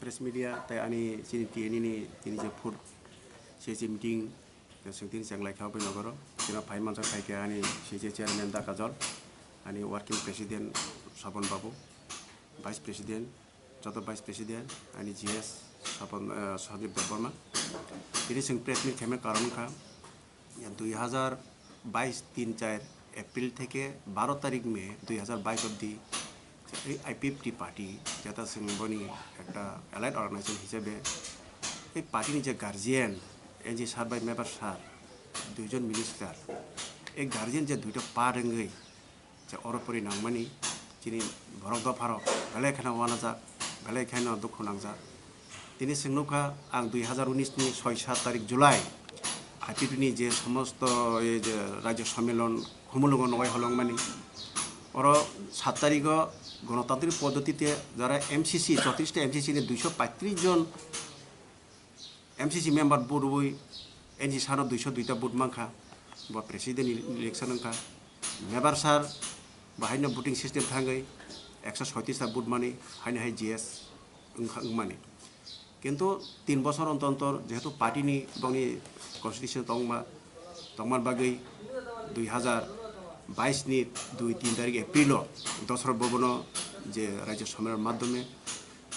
press media tai ani sini TNI ni tini je food sesi meeting sengtin sang lai khau nagoro kina pai mansa khai ke ani sesi chairman da kajol ani working president Sabon Babu vice president joto vice president ani GS Sabon Sadip Deborma ini seng press meet kami karon kha yang 2022 3-4 April থেকে 12 তারিখ মে 2022 অবধি এই IPFT party যেটা সিংবনি একটা allied organisation হিসেবে এই পার্টির যে গার্জিয়ান এনজি সার বাই মেম্বার সার দুইজন মিনিস্টার এই গার্জিয়ান যে দুইটা পা রঙै যে অরপরি নাংমানি যিনি ভরক দফারক বেলাইখানা ওয়ানা যাক বেলাইখানা দুঃখ নাংজাক তিনি সিংনুখা आं 2019 नि 6-7 तारिख जुलाई आईपीपी जे समस्त ये राज्य सम्मेलन खुमुलुंग नगाई हलंगमानी और 7 तारिख गणतांत्रिक पद्धति जरा एमसीसी 34 एमसीसी 235 जन एमसीसी मेम्बर बुट हुई एनजी सार 202 बुट मांखा बा प्रेसिडेंट इलेक्शन अंखा मेम्बर सार बाहायनो बुटिंग सिस्टम थांगै 136 बुट मानी हाइनो हाइ जीएस मानी किन्तु 3 बছর अंतर जेहेतु पार्टी बंगनी कन्स्टिट्यूशन तंगमार बागै 2022 नि 2-3 तारिख एप्रिल दसर भवन जे राज्य सम्मेलन माध्यमे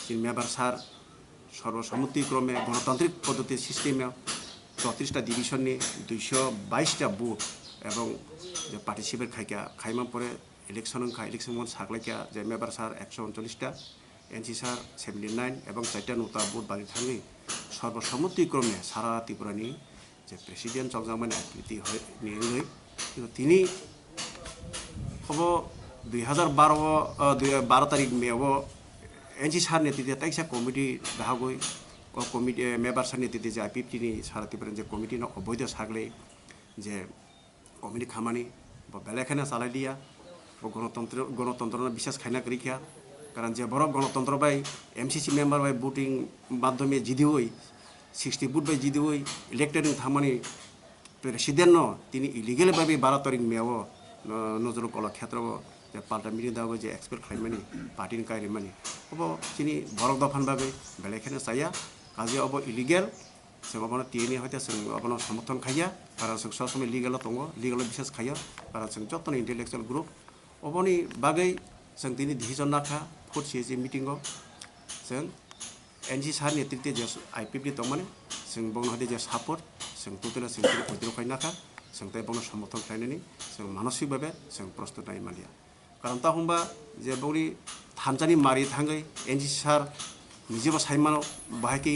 तीन मेम्बर सार सर्वसम्मतिक्रमे गणतांत्रिक पद्धति सिस्टेम 34टा डिविजन नि 222टा बुथ एवं जे पार्टिसिपेट खाइमा परे इलेक्शन मन सागलाइका जे मेम्बर सार 139टा एनसी सार 79 एवं 4टा नोटा बुथ बारि थाङै सर्वसम्मतिक्रमे सारा त्रिपुरानि जे प्रेसिडेंट चंजामानि आकृति नियै किन्तु तिनी अब 2012 तारिख मेव एनसी सार नेतृत्व ताइसा कमिटी दागै कमिटी मेम्बर सार नेतृत्व जे आईपीपी नि सारा त्रिपुरा जे कमिटी न अवैध सागले जे कमिटी खामानि बेलायखाना चालाय दिया गणतंत्र विशेष खाना करिखा कारण जे बरफ गणतंत्र बाय एमसीसी मेम्बर बाय भोटिंग माध्यमे जिदिवै 60 बुट बाय जिदिवै इलेक्टेड थामानि प्रेसिडेंट न तिनी इलिगेल भाबे 12 तारिख मेव नजर कला क्षेत्र जे पाल्टा मिटिं दाबो जे एक्सपेक्ट खालामनानि पार्टीनि कायरिमानि अब तिनी बरफ दफान भाबे बेलायखाना चाया काजे अब इलिगेल जों अब टीएनए हयते जों अब समर्थन खाया कारण जों सब समय लिगेल दङ लिगेल विशेष खाया कारण जों जतन इंटेलेक्चुअल ग्रुप अबनि बागै जों दिनै डिसिजन नाखा फुड सीएससी मीटिंग जों एनजी सार नेतृत्व जे आईपीपी दंमाने जों बंग हदे जे सपोर्ट जों टोटल जों उद्योग खायनाखा जों ताइ बंग समर्थन खायनानि जों मानसिक भाबे जों प्रस्तुत नाय मालिया कारण ता हमबा जे बंगनि थानजानि मारि थाङै एनजी सार निजेबो साइमानो बाहायके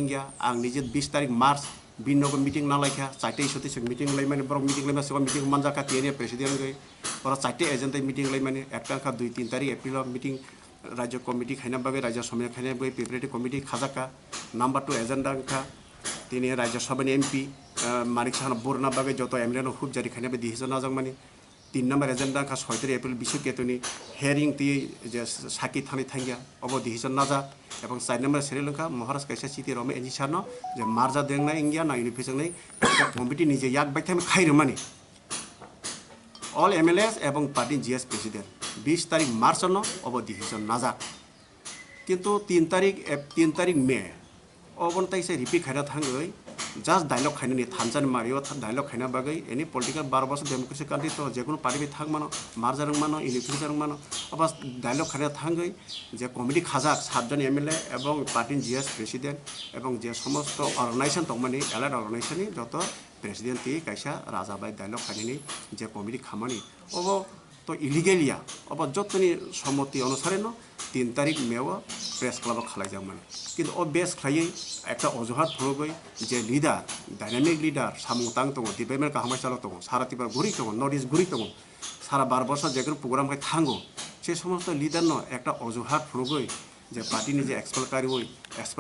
इंगिया आं निजे 20 तारिख मार्च बिनगो मीटिंग नालायखा 4टे इशुते जों मीटिं लायमाने बरक मीटिं लायमा सिगां मीटिं मानजाखा टीएनए प्रेसिडेंट गै और 4टे एजेंडा मीटिं लायमाने एकटाखा 2-3 तारिख एप्रिल मीटिं राज्य कमिटी खाइना बागै राज्य सम्मेलन खाइना बागै प्रिपेरेटरी कमिटी खाजाका नंबर 2 एजेंडा अंखा तिनी राज्य सभानि एमपी मानिक साहन बोरना बागै जत एमएलए न खूब जारि खाइना बे डिसिजन नाजों माने 3 नंबर एजेंडा का 6 एप्रिल विश्व केतुनि हेयरिंग ती जे साकी थानि थांगिया अब डिसिजन नाजा एवं 4 नंबर श्रीलंका महाराज कैसा सिटी रमे एनजी सार न जे मार्जा देंना इंगिया ना यूनिफिकेशन नै कमिटी निजे याक बायथाम खाइरो माने ऑल एमएलएस एवं पार्टी जीएस प्रेसिडेंट 20 तारिख मार्च न अब डिसिजन नाजा किन्तु 3 तारिख मे अबन ताइसे रिपीट खाइना थाङै जस्ट डायलॉग खाइनानि थानजान मारियो डायलॉग खाइना बागै एनी पॉलिटिकल 12 वर्ष डेमोक्रेसी कान्ट्री तो जेकुनो पार्टी बे थाङ मानो मार्जार मानो इलेक्शन मानो अब डायलॉग खाइना थाङै जे कमिटी खाजा 7 जन एमएलए एवं पार्टी जीएस प्रेसिडेंट एवं जे समस्त अर्गेनाइजेशन दंमानि एलाइड अर्गेनाइजेशननि जत प्रेसिडेंट ती कैसा राजा बाय डायलॉग खाइनानि जे कमिटी खामानि अब तो इलिगेलिया अब जतनि सम्मति अनुसार न 3 तारिख मेव प्रेस क्लब खालायजामोन किन्तु अब बेस खायै একটা অজুহাত ফলগৈ যে লিডার ডাইনামিক লিডার সামুতাং দङ ডিবেলপমেन्ट কাহামাই চালক दङ সারা ত্রিপুরা ঘুরি दङ নর্থ ইস্ট ঘুরি दङ সারা 12 বছর যেগুলো প্রোগ্রাম হয় থাঙ্গো সে সমস্ত লিডার ন একটা অজুহাত ফলগৈ যে পার্টিনি যে এক্সপেল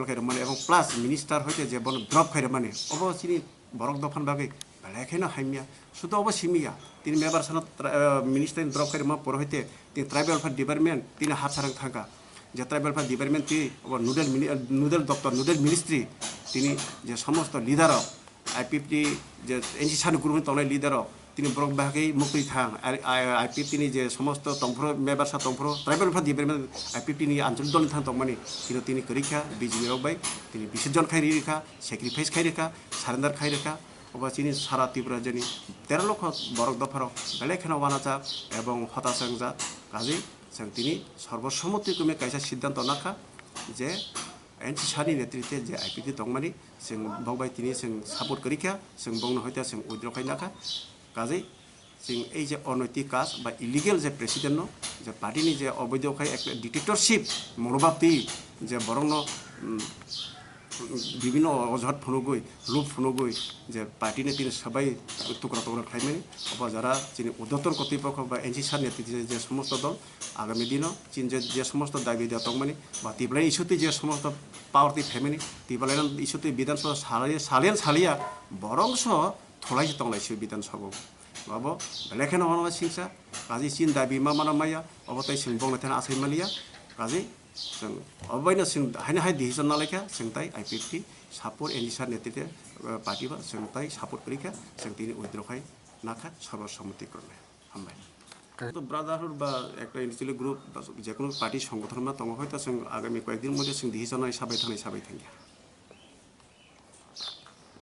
খাই মানে এবং প্লাস মিনিস্টার হইতে যে বন ড্রপ খাই মানে অবশ্যই বরক দফান বাগै বেলায়খানা হাইমিয়া শুধু অবশ্যই তিনি মেম্বার সানা মিনিস্টার ড্রপ খাই পর হইতে তিনি ট্রাইবেল ডিপার্টমেন্ট তিনি হাত সারাং থাকা যে ট্রাইবেল ডিপার্টমেন্ট ती নুডেল দপ্তর নুডেল মিনিস্ট্রি তিনি যে সমস্ত লিডার আইপিপি যে এনজি সার গ্রুপनि তলে লিডার তিনি borok bahagi mukti thang IPP ni je somosto tongfro member sa tongfro tribal pha dibe IPP ni ancholic dol thang tongmani kino tini korikha BJP rok bai tini bisarjon khai rikha sacrifice khai rikha surrender khai rikha oba chini sara Tripura jeni 13 লক্ষ borok dopharok belekhana wanacha ebong hatash wngja kaje जों তিনি সর্বসম্মতিক্রমে কাইসা সিদ্ধান্ত নাখা যে NC Sunny নেতৃত্বে যে IPP দংমানি जों বকবাই তিনি जों সাপোর্ট করিখা जों বংনো হইতা जों উইথড্র খাই নাখা কাজে जों এই যে অনৈতিক কাজ বা ইলিগেল যে প্রেসিডেন্ট যে পার্টিনি যে অবৈধ খাই একটা ডিক্টেটরশিপ মনোভাবটি যে বরং বিভিন্ন অজুহাত ফুনুগৈ লুপ ফুনুগৈ যে পার্টিনে তিনি সবাই টুকরা টুকরা খাইমেনি অবা যারা যিনি উদ্ধতর কর্তৃপক্ষ বা NC সার নেতৃত্বে যে সমস্ত দল আগামী দিনও চীন যে সমস্ত দাবি দেওয়া তংমানি বা তিবলাই ইস্যুতে যে সমস্ত পাওয়ারটি ফেমেনি তিবলাই ইস্যুতে বিধানসভা সালিয়া বরংস থলাইছে তংলাইছে বিধানসভা বাবো বেলেখেন হওয়া সিংসা কাজী চীন দাবি मा माया অবতাই সিং বংলাইথান আসাইমালিয়া কাজী जों अबैनो जों हायनो हाय डिसिजन नालायखा जों ताइ IPP सापर्ट NC सार नेतृत्वे पार्टी बा जों ताइ सापर्ट करिखा जों तिनि उइथड्र खाय नाखा सर्वसम्मतिक्रमे हामबाय तो ब्रादारहुड बा একটা ইন্ডিভিজুয়াল গ্রুপ বা যে কোনো পার্টি সংগঠন मा दङ হয়তো जों आगामी কয়েকদিন মধ্যে जों डिसिजन साबाय थांनाय